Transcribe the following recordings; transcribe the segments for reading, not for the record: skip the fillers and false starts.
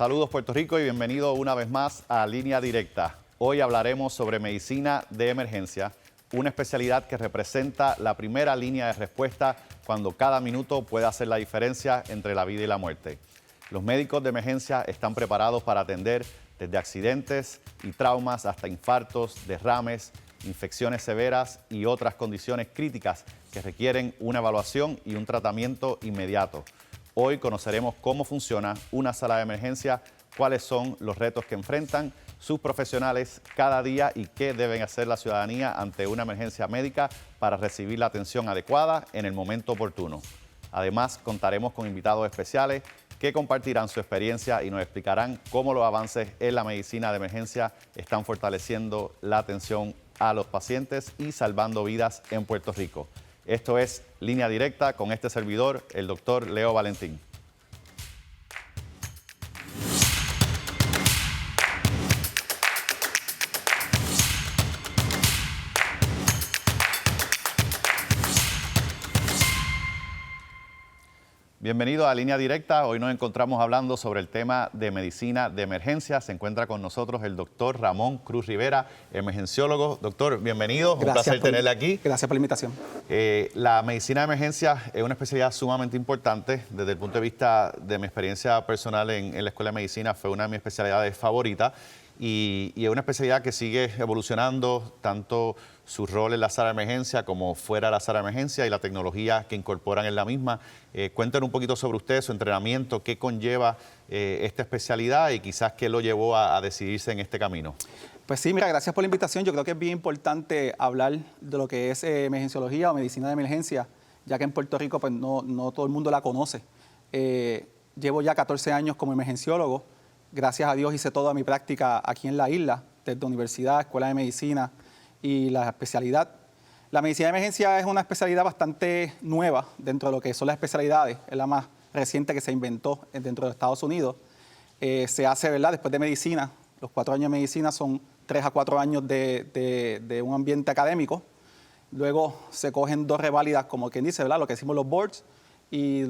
Saludos Puerto Rico y bienvenido una vez más a Línea Directa. Hoy hablaremos sobre medicina de emergencia, una especialidad que representa la primera línea de respuesta cuando cada minuto puede hacer la diferencia entre la vida y la muerte. Los médicos de emergencia están preparados para atender desde accidentes y traumas hasta infartos, derrames, infecciones severas y otras condiciones críticas que requieren una evaluación y un tratamiento inmediato. Hoy conoceremos cómo funciona una sala de emergencia, cuáles son los retos que enfrentan sus profesionales cada día y qué deben hacer la ciudadanía ante una emergencia médica para recibir la atención adecuada en el momento oportuno. Además, contaremos con invitados especiales que compartirán su experiencia y nos explicarán cómo los avances en la medicina de emergencia están fortaleciendo la atención a los pacientes y salvando vidas en Puerto Rico. Esto es Línea Directa con este servidor, el doctor Leo Valentín. Bienvenido a Línea Directa. Hoy nos encontramos hablando sobre el tema de medicina de emergencia. Se encuentra con nosotros el doctor Ramón Cruz Rivera, emergenciólogo. Doctor, bienvenido. Un placer tenerle aquí. Gracias por la invitación. La medicina de emergencia es una especialidad sumamente importante. Desde el punto de vista de mi experiencia personal en la Escuela de Medicina, fue una de mis especialidades favoritas. Y es una especialidad que sigue evolucionando, tanto su rol en la sala de emergencia como fuera de la sala de emergencia y la tecnología que incorporan en la misma. Cuéntenos un poquito sobre usted, su entrenamiento, qué conlleva esta especialidad y quizás qué lo llevó a decidirse en este camino. Pues sí, mira, gracias por la invitación. Yo creo que es bien importante hablar de lo que es emergenciología o medicina de emergencia, ya que en Puerto Rico pues, no todo el mundo la conoce. Llevo ya 14 años como emergenciólogo. Gracias a Dios hice toda mi práctica aquí en la isla, desde universidad, escuela de medicina y la especialidad. La medicina de emergencia es una especialidad bastante nueva dentro de lo que son las especialidades. Es la más reciente que se inventó dentro de Estados Unidos. Se hace, ¿verdad?, después de medicina. Los 4 años de medicina son 3 a 4 años de un ambiente académico. Luego se cogen 2 reválidas, como quien dice, ¿verdad?, lo que decimos los boards. Y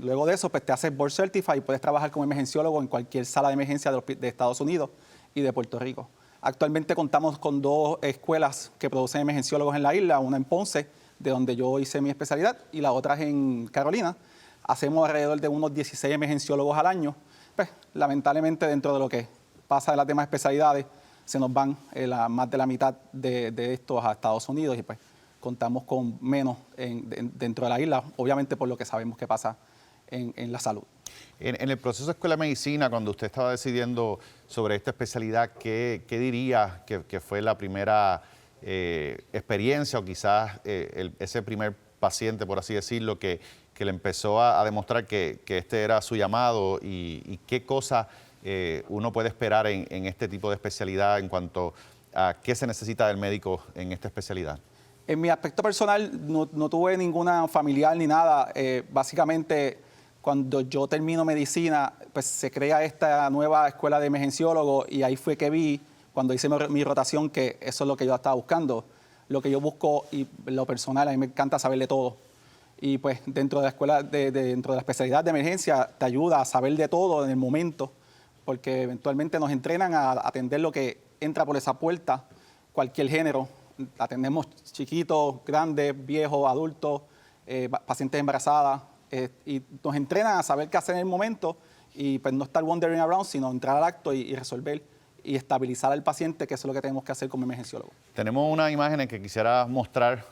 luego de eso, pues te haces board certified y puedes trabajar como emergenciólogo en cualquier sala de emergencia de Estados Unidos y de Puerto Rico. Actualmente contamos con 2 escuelas que producen emergenciólogos en la isla, una en Ponce, de donde yo hice mi especialidad, y la otra es en Carolina. Hacemos alrededor de unos 16 emergenciólogos al año. Pues, lamentablemente, dentro de lo que pasa de las demás especialidades, se nos van más de la mitad de estos a Estados Unidos y pues contamos con menos dentro de la isla, obviamente por lo que sabemos que pasa en la salud. En el proceso de Escuela de Medicina, cuando usted estaba decidiendo sobre esta especialidad, ¿qué diría que fue la primera experiencia o quizás ese primer paciente, por así decirlo, que le empezó a demostrar que este era su llamado y qué cosa uno puede esperar en este tipo de especialidad en cuanto a qué se necesita del médico en esta especialidad? En mi aspecto personal no tuve ninguna familiar ni nada. Básicamente, cuando yo termino medicina, pues se crea esta nueva escuela de emergenciólogos y ahí fue que vi, cuando hice mi rotación, que eso es lo que yo estaba buscando. Lo que yo busco y lo personal, a mí me encanta saber de todo. Y pues dentro de la escuela, dentro de la especialidad de emergencia, te ayuda a saber de todo en el momento, porque eventualmente nos entrenan a atender lo que entra por esa puerta, cualquier género. Atendemos chiquitos, grandes, viejos, adultos, pacientes embarazadas, y nos entrenan a saber qué hacer en el momento y pues no estar wandering around, sino entrar al acto y resolver y estabilizar al paciente, que eso es lo que tenemos que hacer como emergenciólogo. Tenemos unas imágenes que quisiera mostrar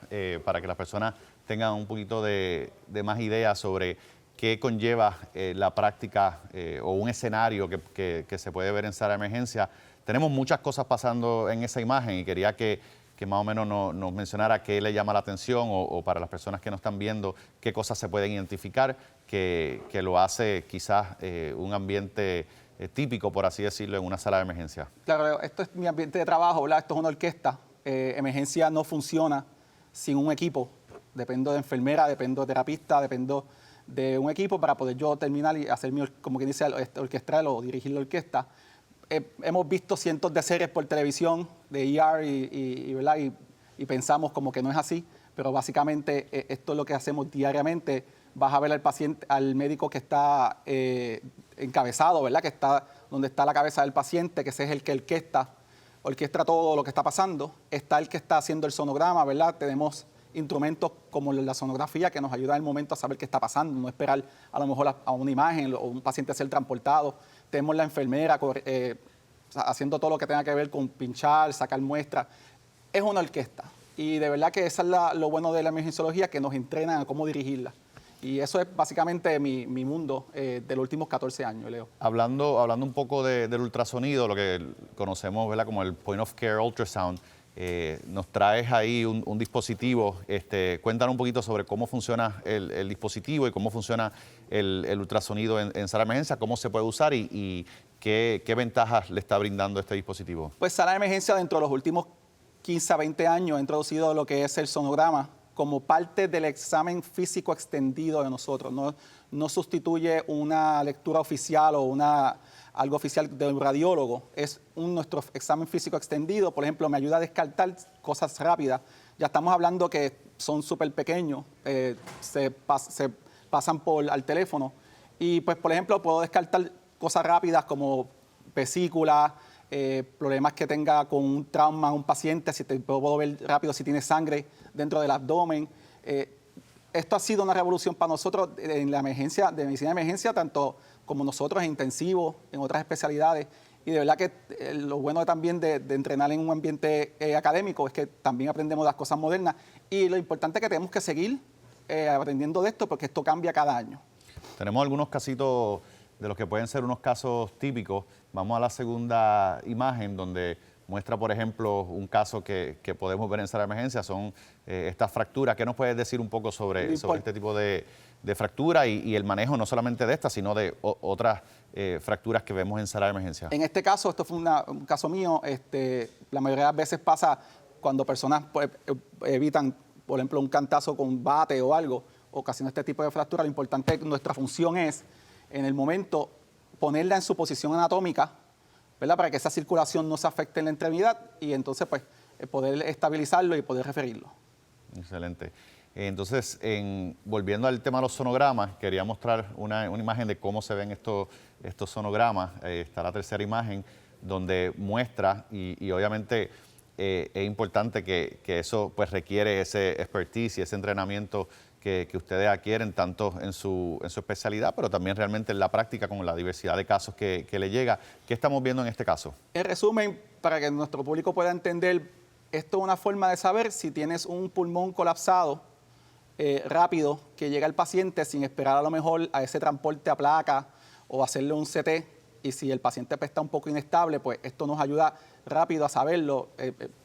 para que las personas tengan un poquito de más ideas sobre qué conlleva la práctica o un escenario que se puede ver en sala de emergencia. Tenemos muchas cosas pasando en esa imagen y quería que más o menos nos mencionara qué le llama la atención o para las personas que nos están viendo, qué cosas se pueden identificar que lo hace quizás un ambiente típico, por así decirlo, en una sala de emergencia. Claro, esto es mi ambiente de trabajo, ¿verdad? Esto es una orquesta. Emergencia no funciona sin un equipo. Dependo de enfermera, dependo de terapista, dependo de un equipo para poder yo terminar y hacer como quien dice, orquestral o dirigir la orquesta. Hemos visto cientos de series por televisión de ER ¿verdad? Y pensamos como que no es así, pero básicamente esto es lo que hacemos diariamente. Vas a ver al paciente, al médico que está encabezado, ¿verdad? Que está donde está la cabeza del paciente, que ese es el que orquestra todo lo que está pasando. Está el que está haciendo el sonograma, ¿verdad? Tenemos instrumentos como la sonografía que nos ayuda en el momento a saber qué está pasando, no esperar a lo mejor a una imagen o un paciente a ser transportado. Tenemos la enfermera haciendo todo lo que tenga que ver con pinchar, sacar muestras. Es una orquesta. Y de verdad que eso es lo bueno de la emergenciología, que nos entrenan a cómo dirigirla. Y eso es básicamente mi mundo de los últimos 14 años, Leo. Hablando un poco del ultrasonido, lo que conocemos, ¿verdad?, como el Point of Care Ultrasound, nos traes ahí un dispositivo. Cuéntanos un poquito sobre cómo funciona el dispositivo y cómo funciona el ultrasonido en sala de emergencia, cómo se puede usar y qué ventajas le está brindando este dispositivo. Pues sala de emergencia dentro de los últimos 15 a 20 años ha introducido lo que es el sonograma como parte del examen físico extendido de nosotros. No sustituye una lectura oficial o algo oficial del radiólogo. Es nuestro examen físico extendido. Por ejemplo, me ayuda a descartar cosas rápidas. Ya estamos hablando que son súper pequeños, se pasan al teléfono. Y pues, por ejemplo, puedo descartar cosas rápidas como vesículas, problemas que tenga con un trauma un paciente, si puedo ver rápido si tiene sangre dentro del abdomen. Esto ha sido una revolución para nosotros en la emergencia, de medicina de emergencia, tanto como nosotros en intensivo, en otras especialidades. Y de verdad que lo bueno también de entrenar en un ambiente académico es que también aprendemos las cosas modernas. Y lo importante es que tenemos que seguir aprendiendo de esto, porque esto cambia cada año. Tenemos algunos casitos de los que pueden ser unos casos típicos. Vamos a la segunda imagen, donde muestra, por ejemplo, un caso que podemos ver en sala de emergencia. Son estas fracturas. ¿Qué nos puedes decir un poco sobre este tipo de fractura y el manejo no solamente de estas, sino de otras fracturas que vemos en sala de emergencia? En este caso, esto fue un caso mío, la mayoría de las veces pasa cuando personas pues, evitan, por ejemplo, un cantazo con bate o algo, ocasiona este tipo de fractura. Lo importante, nuestra función es, en el momento, ponerla en su posición anatómica, ¿verdad?, para que esa circulación no se afecte en la extremidad y entonces pues poder estabilizarlo y poder referirlo. Excelente. Entonces, volviendo al tema de los sonogramas, quería mostrar una imagen de cómo se ven estos sonogramas. Está la tercera imagen, donde muestra, y obviamente es importante que eso pues requiere ese expertise y ese entrenamiento que ustedes adquieren tanto en su especialidad, pero también realmente en la práctica con la diversidad de casos que le llega. ¿Qué estamos viendo en este caso? En resumen, para que nuestro público pueda entender, esto es una forma de saber si tienes un pulmón colapsado rápido que llega al paciente sin esperar a lo mejor a ese transporte a placa o hacerle un CT. Y si el paciente pues, está un poco inestable, pues esto nos ayuda rápido a saberlo.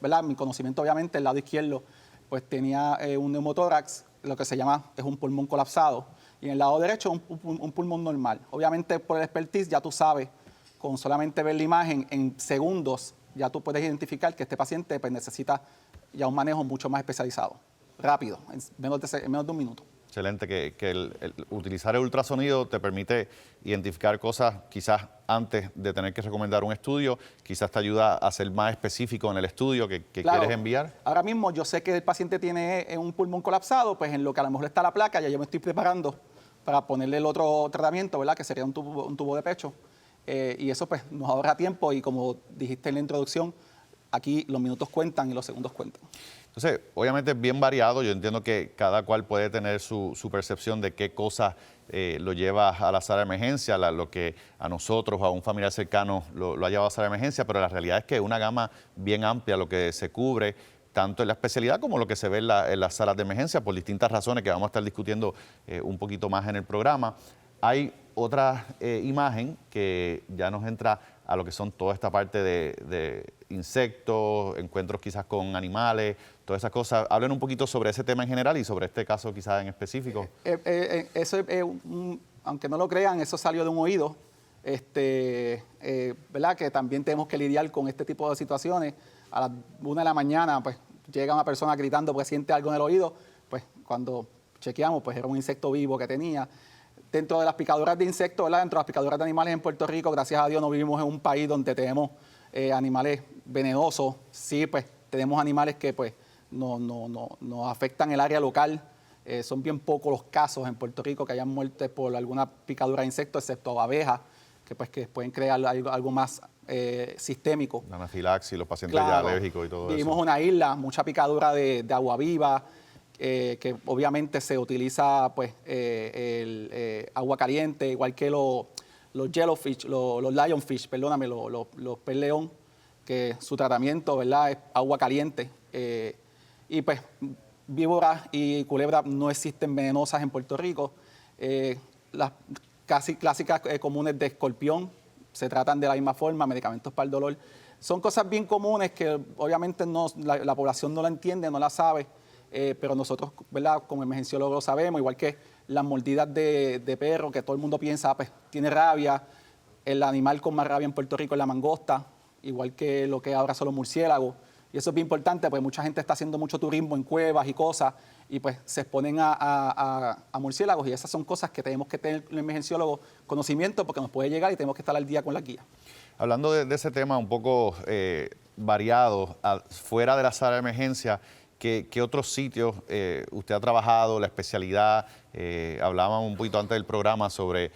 ¿Verdad? Mi conocimiento, obviamente, el lado izquierdo pues tenía un neumotórax, lo que se llama, es un pulmón colapsado. Y en el lado derecho, un pulmón normal. Obviamente, por el expertise, ya tú sabes, con solamente ver la imagen en segundos, ya tú puedes identificar que este paciente pues, necesita ya un manejo mucho más especializado, rápido, en menos de un minuto. Excelente, que el utilizar el ultrasonido te permite identificar cosas quizás antes de tener que recomendar un estudio, quizás te ayuda a ser más específico en el estudio que Claro, quieres enviar. Ahora mismo yo sé que el paciente tiene un pulmón colapsado, pues en lo que a lo mejor está la placa, ya yo me estoy preparando para ponerle el otro tratamiento, ¿verdad?, que sería un tubo de pecho. Y eso pues nos ahorra tiempo y como dijiste en la introducción, aquí los minutos cuentan y los segundos cuentan. Entonces, obviamente es bien variado. Yo entiendo que cada cual puede tener su percepción de qué cosas lo lleva a la sala de emergencia, lo que a nosotros, a un familiar cercano, lo ha llevado a la sala de emergencia, pero la realidad es que es una gama bien amplia lo que se cubre, tanto en la especialidad como lo que se ve en las salas de emergencia, por distintas razones que vamos a estar discutiendo un poquito más en el programa. Hay otra imagen que ya nos entra a lo que son toda esta parte de insectos, encuentros quizás con animales, todas esas cosas. Hablen un poquito sobre ese tema en general y sobre este caso quizás en específico. Eso, aunque no lo crean, eso salió de un oído, ¿verdad?, que también tenemos que lidiar con este tipo de situaciones. A las 1 de la mañana, pues, llega una persona gritando porque siente algo en el oído, pues, cuando chequeamos, pues, era un insecto vivo que tenía. Dentro de las picaduras de insectos, ¿verdad?, dentro de las picaduras de animales en Puerto Rico, gracias a Dios no vivimos en un país donde tenemos animales venenosos. Sí, pues, tenemos animales que, pues, nos afectan el área local. Son bien pocos los casos en Puerto Rico que hayan muerto por alguna picadura de insectos, excepto abejas, que pueden crear algo más sistémico. La anafilaxis, los pacientes Claro, ya alérgicos y todo vivimos eso. una isla, mucha picadura de agua viva, que obviamente se utiliza pues agua caliente, igual que los jellyfish, los lionfish, perdóname, los pez león, que su tratamiento, ¿verdad?, es agua caliente. Y pues víboras y culebras no existen venenosas en Puerto Rico. Las casi clásicas comunes de escorpión se tratan de la misma forma, medicamentos para el dolor. Son cosas bien comunes que obviamente la población no la entiende, no la sabe, pero nosotros, ¿verdad?, como emergenciólogos lo sabemos, igual que las mordidas de perro, que todo el mundo piensa, pues tiene rabia. El animal con más rabia en Puerto Rico es la mangosta, igual que lo que ahora son los murciélagos. Y eso es bien importante, porque mucha gente está haciendo mucho turismo en cuevas y cosas, y pues se exponen a murciélagos, y esas son cosas que tenemos que tener el emergenciólogo conocimiento, porque nos puede llegar y tenemos que estar al día con la guía. Hablando de ese tema un poco variado, fuera de la sala de emergencia, ¿qué otros sitios usted ha trabajado, la especialidad? Hablábamos un poquito antes del programa sobre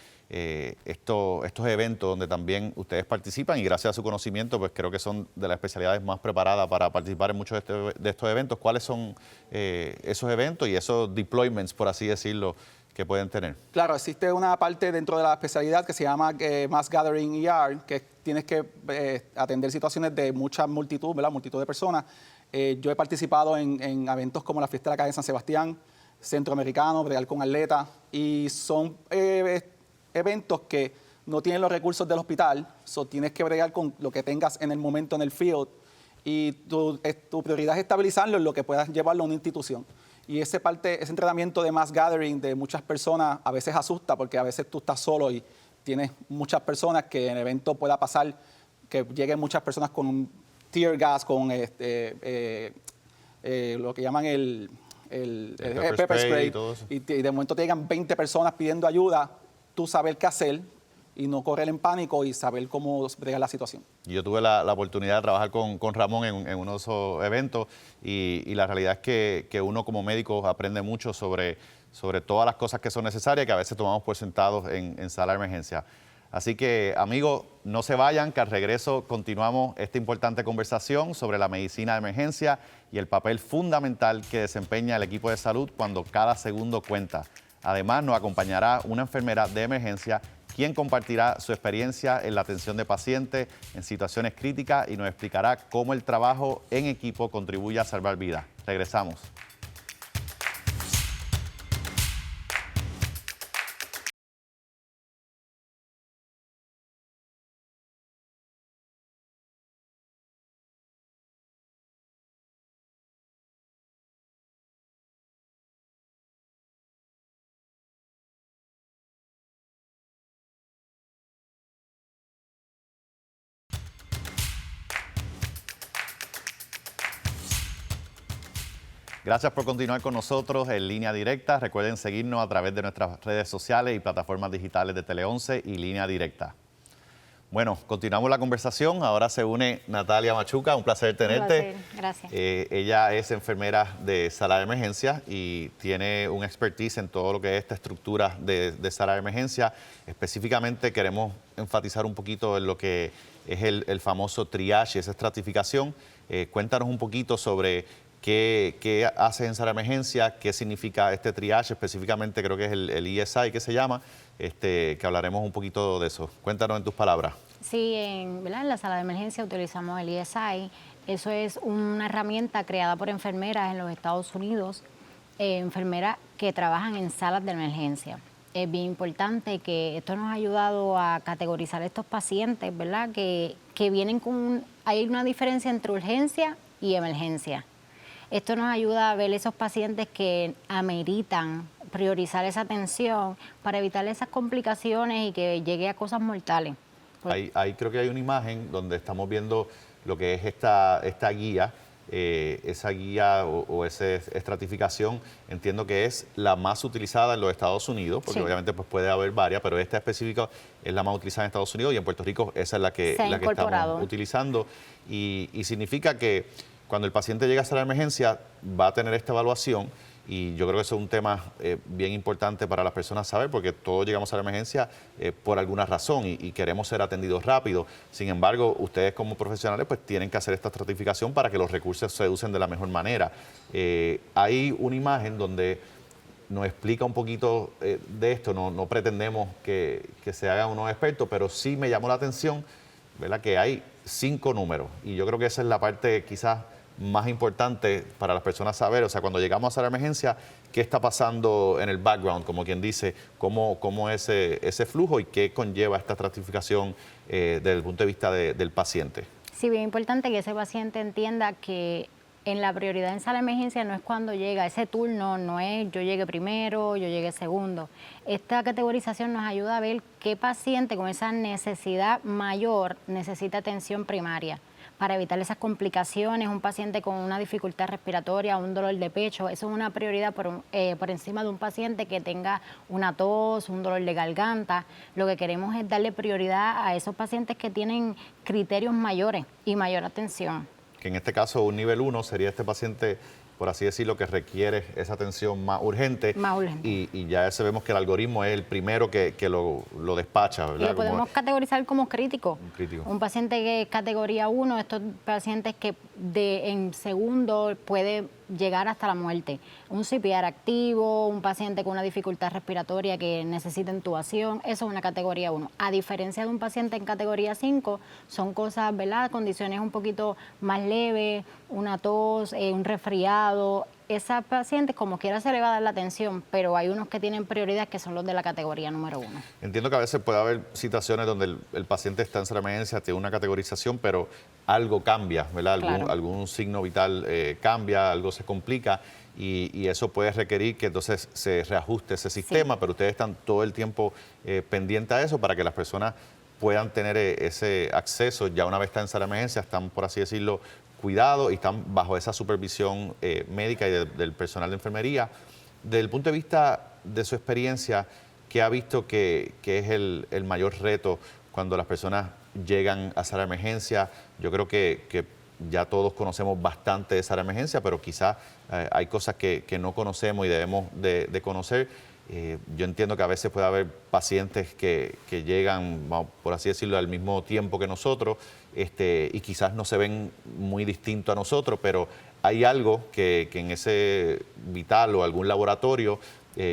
estos eventos donde también ustedes participan, y gracias a su conocimiento, pues creo que son de las especialidades más preparadas para participar en muchos de estos eventos. ¿Cuáles son esos eventos y esos deployments, por así decirlo, que pueden tener? Claro, existe una parte dentro de la especialidad que se llama Mass Gathering ER, que tienes que atender situaciones de mucha multitud, ¿verdad?, multitud de personas. Yo he participado en eventos como la Fiesta de la Calle de San Sebastián, Centroamericano, bregar con atletas, y son eventos que no tienen los recursos del hospital, tienes que bregar con lo que tengas en el momento en el field, y tu prioridad es estabilizarlo en lo que puedas llevarlo a una institución. Y ese entrenamiento de mass gathering de muchas personas a veces asusta, porque a veces tú estás solo y tienes muchas personas, que en el evento pueda pasar que lleguen muchas personas con un tear gas, con lo que llaman el pepper spray, y todo eso. y de momento te llegan 20 personas pidiendo ayuda, tú saber qué hacer y no correr en pánico y saber cómo bregar la situación. Yo tuve la oportunidad de trabajar con Ramón en uno de esos eventos, y la realidad es que uno como médico aprende mucho sobre todas las cosas que son necesarias, que a veces tomamos por sentados en sala de emergencia. Así que, amigos, no se vayan, que al regreso continuamos esta importante conversación sobre la medicina de emergencia y el papel fundamental que desempeña el equipo de salud cuando cada segundo cuenta. Además, nos acompañará una enfermera de emergencia, quien compartirá su experiencia en la atención de pacientes en situaciones críticas y nos explicará cómo el trabajo en equipo contribuye a salvar vidas. Regresamos. Gracias por continuar con nosotros en Línea Directa. Recuerden seguirnos a través de nuestras redes sociales y plataformas digitales de Tele 11 y Línea Directa. Bueno, continuamos la conversación. Ahora se une Natalia Machuca. Un placer tenerte. Un placer, gracias. Ella es enfermera de sala de emergencia y tiene un expertise en todo lo que es esta estructura de sala de emergencia. Específicamente queremos enfatizar un poquito en lo que es el famoso triage, esa estratificación. Cuéntanos un poquito sobre qué haces en sala de emergencia, qué significa este triage, específicamente creo que es el ESI que se llama, que hablaremos un poquito de eso. Cuéntanos en tus palabras. Sí, ¿verdad?, en la sala de emergencia utilizamos el ESI. Eso es una herramienta creada por enfermeras en los Estados Unidos, enfermeras que trabajan en salas de emergencia. Es bien importante que esto nos ha ayudado a categorizar estos pacientes, ¿verdad?, que vienen hay una diferencia entre urgencia y emergencia. Esto nos ayuda a ver esos pacientes que ameritan priorizar esa atención para evitar esas complicaciones y que llegue a cosas mortales. Ahí creo que hay una imagen donde estamos viendo lo que es esta guía, esa guía o esa estratificación. Entiendo que es la más utilizada en los Estados Unidos, porque sí, obviamente pues puede haber varias, pero esta específica es la más utilizada en Estados Unidos, y en Puerto Rico esa es la que estamos utilizando. Y significa que cuando el paciente llega a sala de emergencia va a tener esta evaluación, Y yo creo que eso es un tema bien importante para las personas saber, porque todos llegamos a la emergencia por alguna razón y queremos ser atendidos rápido. Sin embargo, ustedes como profesionales pues tienen que hacer esta estratificación para que los recursos se usen de la mejor manera. Hay una imagen donde nos explica un poquito de esto. No pretendemos que se hagan unos expertos, pero sí me llamó la atención, ¿verdad?, que hay 5 números. Y yo creo que esa es la parte quizás más importante para las personas saber. O sea, cuando llegamos a la emergencia, ¿qué está pasando en el background? Como quien dice, cómo es ese flujo y qué conlleva esta estratificación desde el punto de vista del paciente. Sí, bien importante que ese paciente entienda que en la prioridad en sala de emergencia no es cuando llega, ese turno no es yo llegué primero, yo llegué segundo. Esta categorización nos ayuda a ver qué paciente con esa necesidad mayor necesita atención primaria para evitar esas complicaciones, un paciente con una dificultad respiratoria, un dolor de pecho. Eso es una prioridad por encima de un paciente que tenga una tos, un dolor de garganta. Lo que queremos es darle prioridad a esos pacientes que tienen criterios mayores y mayor atención. Que en este caso un nivel 1 sería este paciente, por así decirlo, que requiere esa atención más urgente. Más urgente. Y ya sabemos que el algoritmo es el primero que lo despacha, ¿verdad? Y lo podemos categorizar como crítico. Un crítico. Un paciente que es categoría 1, estos pacientes que en segundo puede llegar hasta la muerte. Un CPR activo, un paciente con una dificultad respiratoria que necesita intubación, eso es una categoría 1. A diferencia de un paciente en categoría 5, son cosas, ¿verdad?, condiciones un poquito más leves, una tos, un resfriado. Esa paciente, como quiera, se le va a dar la atención, pero hay unos que tienen prioridad que son los de la categoría número 1. Entiendo que a veces puede haber situaciones donde el paciente está en sala de emergencia, tiene una categorización, pero algo cambia, ¿verdad? Claro. Algún signo vital cambia, algo se complica y eso puede requerir que entonces se reajuste ese sistema, pero ustedes están todo el tiempo pendientes a eso para que las personas puedan tener ese acceso. Ya una vez están en sala de emergencia, están, por así decirlo, cuidados y están bajo esa supervisión médica y del personal de enfermería. Desde el punto de vista de su experiencia, ¿qué ha visto que es el mayor reto cuando las personas llegan a sala de emergencia? Yo creo que ya todos conocemos bastante de sala de emergencia, pero quizás hay cosas que no conocemos y debemos de conocer. Yo entiendo que a veces puede haber pacientes que llegan, por así decirlo, al mismo tiempo que nosotros y quizás no se ven muy distintos a nosotros, pero hay algo que en ese vital o algún laboratorio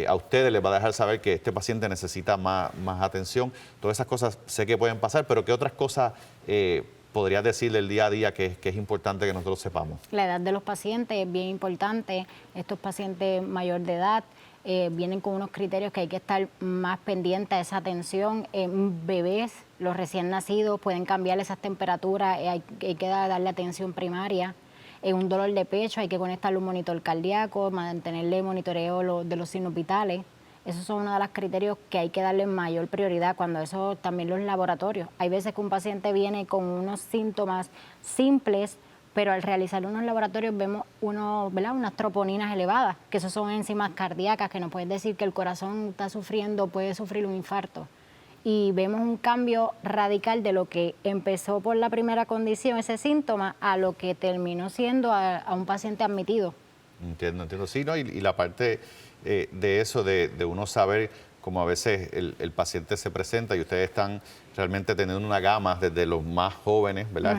a ustedes les va a dejar saber que este paciente necesita más atención. Todas esas cosas sé que pueden pasar, pero ¿qué otras cosas podrías decir del día a día que es importante que nosotros sepamos? La edad de los pacientes es bien importante. Estos pacientes mayor de edad vienen con unos criterios que hay que estar más pendiente a esa atención. Bebés, los recién nacidos, pueden cambiar esas temperaturas, hay que darle atención primaria. Un dolor de pecho, hay que conectarle un monitor cardíaco, mantenerle monitoreo de los signos vitales. Esos son uno de los criterios que hay que darle mayor prioridad cuando eso también los laboratorios. Hay veces que un paciente viene con unos síntomas simples, pero al realizar unos laboratorios vemos ¿verdad?, unas troponinas elevadas, que esos son enzimas cardíacas que nos pueden decir que el corazón está sufriendo, puede sufrir un infarto. Y vemos un cambio radical de lo que empezó por la primera condición, ese síntoma, a lo que terminó siendo a un paciente admitido. Entiendo. Sí, ¿no? Y la parte de eso, de uno saber cómo a veces el paciente se presenta y ustedes están realmente teniendo una gama desde los más jóvenes, ¿verdad?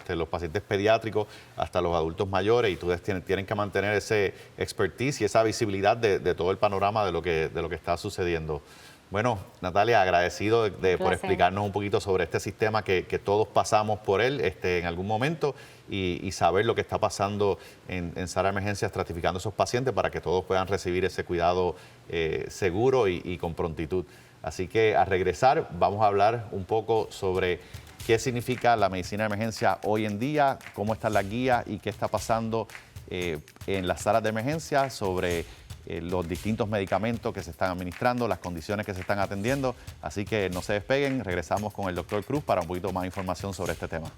Los pacientes pediátricos hasta los adultos mayores y ustedes tienen que mantener ese expertise y esa visibilidad de todo el panorama de lo que está sucediendo. Bueno, Natalia, agradecido por explicarnos un poquito sobre este sistema que todos pasamos por él en algún momento y saber lo que está pasando en sala de emergencia, estratificando esos pacientes para que todos puedan recibir ese cuidado seguro y con prontitud. Así que a regresar vamos a hablar un poco sobre qué significa la medicina de emergencia hoy en día, cómo están las guías y qué está pasando en las salas de emergencia sobre los distintos medicamentos que se están administrando, las condiciones que se están atendiendo. Así que no se despeguen, regresamos con el doctor Cruz para un poquito más información sobre este tema.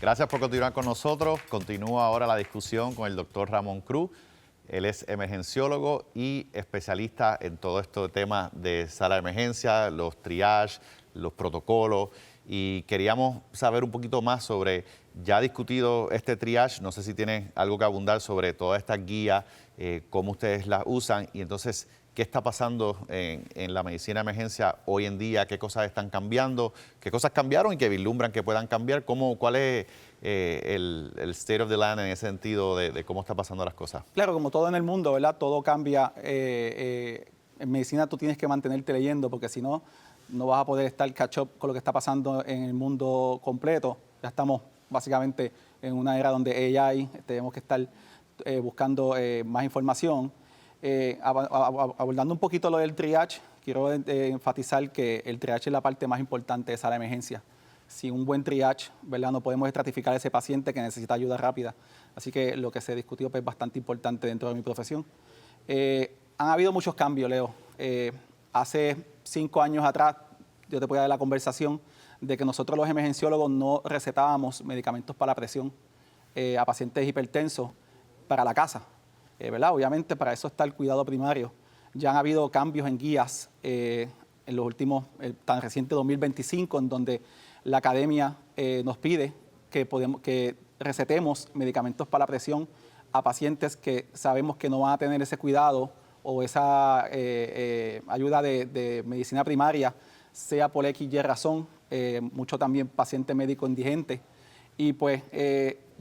Gracias por continuar con nosotros. Continúa ahora la discusión con el doctor Ramón Cruz. Él es emergenciólogo y especialista en todo este tema de sala de emergencia, los triage, los protocolos. Y queríamos saber un poquito más sobre, ya discutido este triage, no sé si tiene algo que abundar sobre todas estas guías, cómo ustedes las usan y entonces, ¿qué está pasando en la medicina de emergencia hoy en día? ¿Qué cosas están cambiando? ¿Qué cosas cambiaron y que vislumbran que puedan cambiar? ¿Cuál es el state of the land en ese sentido de cómo está pasando las cosas? Claro, como todo en el mundo, ¿verdad? Todo cambia. En medicina tú tienes que mantenerte leyendo porque si no, no vas a poder estar catch up con lo que está pasando en el mundo completo. Ya estamos básicamente en una era donde AI, tenemos que estar buscando más información. Abordando un poquito lo del triage, quiero enfatizar que el triage es la parte más importante de sala de emergencia. Sin un buen triage, ¿verdad? No podemos estratificar a ese paciente que necesita ayuda rápida. Así que lo que se discutió pues, es bastante importante dentro de mi profesión. Han habido muchos cambios, Leo. Hace 5 años atrás, yo te podía dar la conversación de que nosotros los emergenciólogos no recetábamos medicamentos para la presión a pacientes hipertensos para la casa. ¿Verdad? Obviamente para eso está el cuidado primario. Ya han habido cambios en guías en los últimos, tan reciente 2025, en donde la academia nos pide que recetemos medicamentos para la presión a pacientes que sabemos que no van a tener ese cuidado o esa ayuda de medicina primaria, sea por X y razón, mucho también paciente médico indigente. Y pues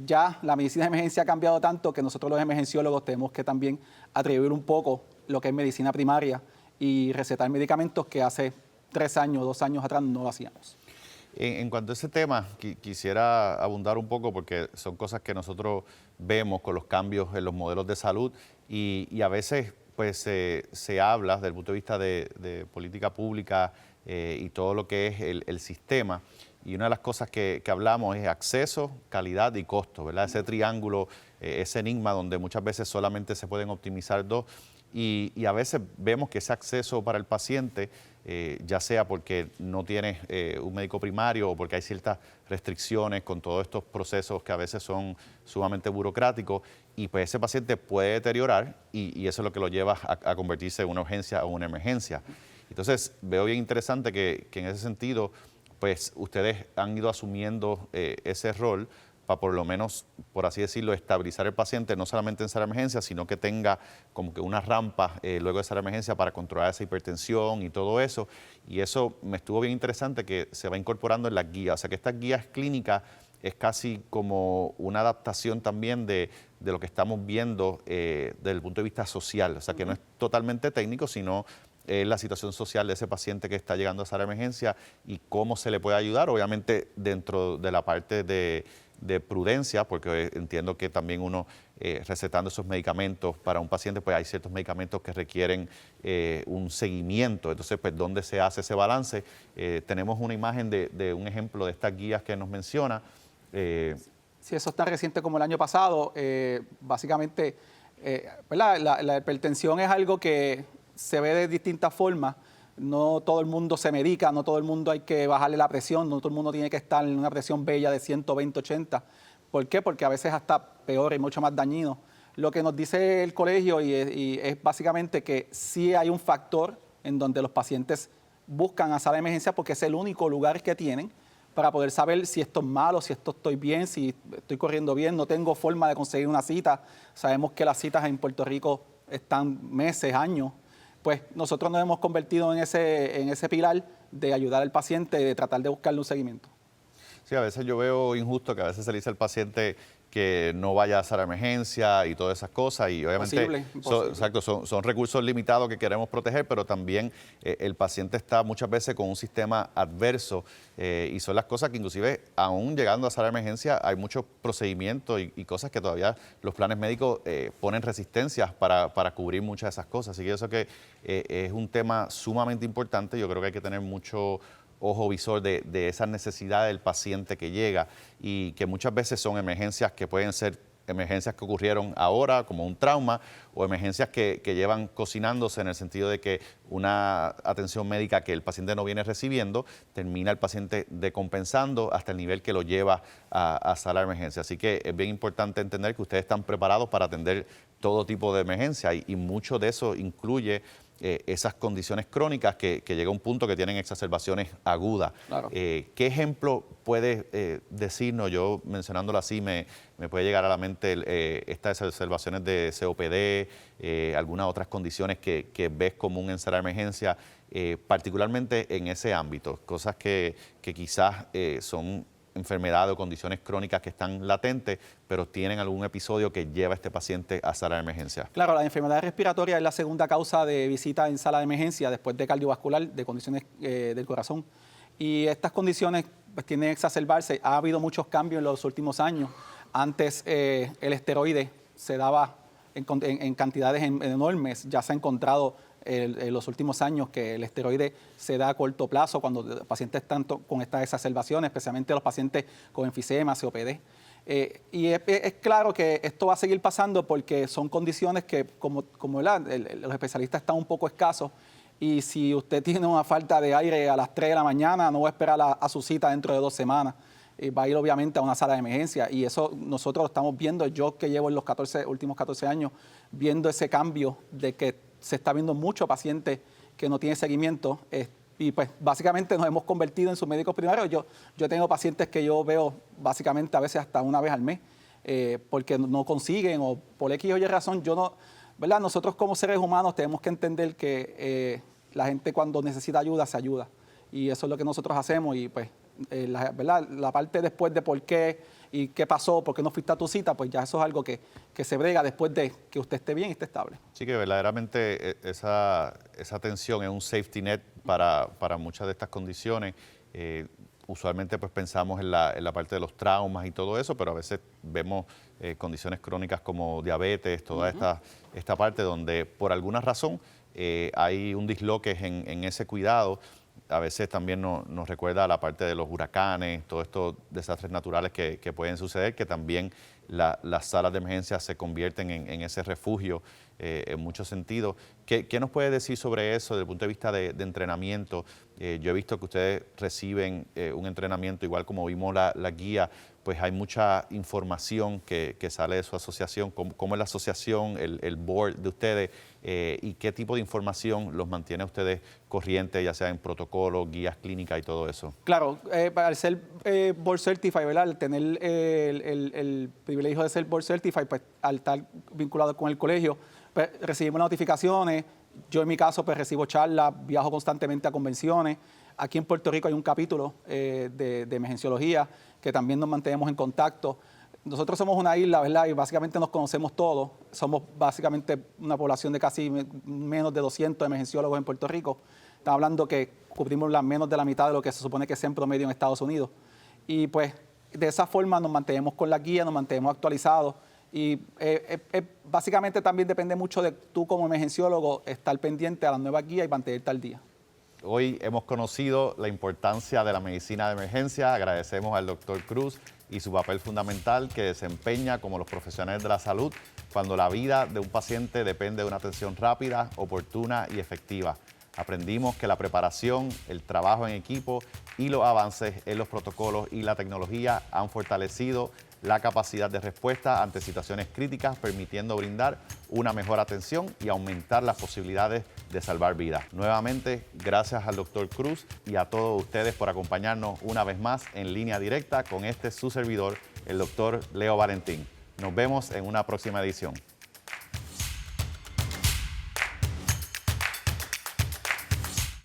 ya la medicina de emergencia ha cambiado tanto que nosotros los emergenciólogos tenemos que también atribuir un poco lo que es medicina primaria y recetar medicamentos que hace 3 años, 2 años atrás no lo hacíamos. En cuanto a ese tema, quisiera abundar un poco porque son cosas que nosotros vemos con los cambios en los modelos de salud y a veces pues se habla desde el punto de vista de política pública y todo lo que es el sistema. Y una de las cosas que hablamos es acceso, calidad y costo, ¿verdad? Ese triángulo, ese enigma donde muchas veces solamente se pueden optimizar dos y a veces vemos que ese acceso para el paciente, ya sea porque no tiene un médico primario o porque hay ciertas restricciones con todos estos procesos que a veces son sumamente burocráticos y pues ese paciente puede deteriorar y eso es lo que lo lleva a convertirse en una urgencia o una emergencia. Entonces veo bien interesante que en ese sentido pues ustedes han ido asumiendo ese rol para por lo menos, por así decirlo, estabilizar el paciente, no solamente en sala de emergencia, sino que tenga como que una rampa luego de sala de emergencia para controlar esa hipertensión y todo eso. Y eso me estuvo bien interesante que se va incorporando en las guías. O sea que estas guías clínicas es casi como una adaptación también de lo que estamos viendo desde el punto de vista social. O sea que no es totalmente técnico, sino la situación social de ese paciente que está llegando a sala de emergencia y cómo se le puede ayudar, obviamente dentro de la parte de prudencia, porque entiendo que también uno recetando esos medicamentos para un paciente, pues hay ciertos medicamentos que requieren un seguimiento, entonces pues ¿dónde se hace ese balance? Tenemos una imagen de un ejemplo de estas guías que nos menciona. Si eso es tan reciente como el año pasado, básicamente la hipertensión es algo que se ve de distintas formas. No todo el mundo se medica, no todo el mundo hay que bajarle la presión, no todo el mundo tiene que estar en una presión bella de 120, 80. ¿Por qué? Porque a veces hasta peor y mucho más dañino. Lo que nos dice el colegio y es básicamente que sí hay un factor en donde los pacientes buscan a sala de emergencia porque es el único lugar que tienen para poder saber si esto es malo, si esto estoy bien, si estoy corriendo bien, no tengo forma de conseguir una cita. Sabemos que las citas en Puerto Rico están meses, años. Pues nosotros nos hemos convertido en ese pilar de ayudar al paciente, de tratar de buscarle un seguimiento. Sí, a veces yo veo injusto que a veces se le dice al paciente que no vaya a sala de emergencia y todas esas cosas y obviamente Imposible. Son recursos limitados que queremos proteger, pero también el paciente está muchas veces con un sistema adverso y son las cosas que inclusive aún llegando a sala de emergencia hay muchos procedimientos y cosas que todavía los planes médicos ponen resistencias para cubrir muchas de esas cosas, así que eso que es un tema sumamente importante, yo creo que hay que tener mucho ojo visor de esas necesidades del paciente que llega y que muchas veces son emergencias que pueden ser emergencias que ocurrieron ahora, como un trauma, o emergencias que llevan cocinándose en el sentido de que una atención médica que el paciente no viene recibiendo, termina el paciente decompensando hasta el nivel que lo lleva a sala de emergencia. Así que es bien importante entender que ustedes están preparados para atender todo tipo de emergencia y mucho de eso incluye esas condiciones crónicas que llega a un punto que tienen exacerbaciones agudas. Claro. ¿Qué ejemplo puedes decirnos? Yo mencionándolo así me puede llegar a la mente estas exacerbaciones de COPD, algunas otras condiciones que ves común en sala de emergencia, particularmente en ese ámbito, cosas que quizás son enfermedades o condiciones crónicas que están latentes, pero tienen algún episodio que lleva a este paciente a sala de emergencia. Claro, la enfermedad respiratoria es la segunda causa de visita en sala de emergencia después de cardiovascular, de condiciones del corazón. Y estas condiciones pues, tienden a exacerbarse. Ha habido muchos cambios en los últimos años. Antes el esteroide se daba en cantidades enormes. Ya se ha encontrado en los últimos años que el esteroide se da a corto plazo cuando los pacientes están con estas exacerbaciones, especialmente los pacientes con enfisema, COPD. Y es claro que esto va a seguir pasando porque son condiciones que, como los especialistas están un poco escasos, y si usted tiene una falta de aire a las 3 de la mañana, no va a esperar a su cita dentro de 2 semanas. Va a ir obviamente a una sala de emergencia y eso nosotros lo estamos viendo, yo que llevo en los últimos 14 años viendo ese cambio de que se está viendo mucho pacientes que no tienen seguimiento y pues básicamente nos hemos convertido en sus médicos primarios. Yo tengo pacientes que yo veo básicamente a veces hasta una vez al mes porque no consiguen o por X o Y razón, ¿verdad? Nosotros como seres humanos tenemos que entender que la gente cuando necesita ayuda se ayuda y eso es lo que nosotros hacemos y pues ¿verdad? La parte después de por qué y qué pasó, por qué no fuiste a tu cita, pues ya eso es algo que se brega después de que usted esté bien y esté estable. Sí, que verdaderamente esa atención es un safety net para muchas de estas condiciones. Usualmente pues pensamos en la parte de los traumas y todo eso, pero a veces vemos condiciones crónicas como diabetes, toda esta parte donde por alguna razón hay un disloque en ese cuidado. A veces también nos recuerda a la parte de los huracanes, todos estos desastres naturales que pueden suceder, que también las salas de emergencia se convierten en ese refugio en muchos sentidos. ¿Qué nos puede decir sobre eso desde el punto de vista de entrenamiento? Yo he visto que ustedes reciben un entrenamiento, igual como vimos la guía, pues hay mucha información que sale de su asociación. ¿Cómo es la asociación, el board de ustedes y qué tipo de información los mantiene a ustedes corrientes, ya sea en protocolos, guías clínicas y todo eso? Claro, al ser Board Certified, ¿verdad? Al tener el privilegio de ser Board Certified, pues al estar vinculado con el colegio, pues recibimos notificaciones. Yo en mi caso pues recibo charlas, viajo constantemente a convenciones. Aquí en Puerto Rico hay un capítulo de emergenciología que también nos mantenemos en contacto. Nosotros somos una isla, ¿verdad? Y básicamente nos conocemos todos. Somos básicamente una población de casi menos de 200 emergenciólogos en Puerto Rico. Estamos hablando que cubrimos menos de la mitad de lo que se supone que sea en promedio en Estados Unidos. Y pues de esa forma nos mantenemos con la guía, nos mantenemos actualizados. Y básicamente también depende mucho de tú como emergenciólogo estar pendiente a las nuevas guías y mantenerte al día. Hoy hemos conocido la importancia de la medicina de emergencia. Agradecemos al Dr. Cruz y su papel fundamental que desempeña como los profesionales de la salud cuando la vida de un paciente depende de una atención rápida, oportuna y efectiva. Aprendimos que la preparación, el trabajo en equipo y los avances en los protocolos y la tecnología han fortalecido la capacidad de respuesta ante situaciones críticas, permitiendo brindar una mejor atención y aumentar las posibilidades de salvar vidas. Nuevamente, gracias al Dr. Cruz y a todos ustedes por acompañarnos una vez más en Línea Directa con su servidor, el Dr. Leo Valentín. Nos vemos en una próxima edición.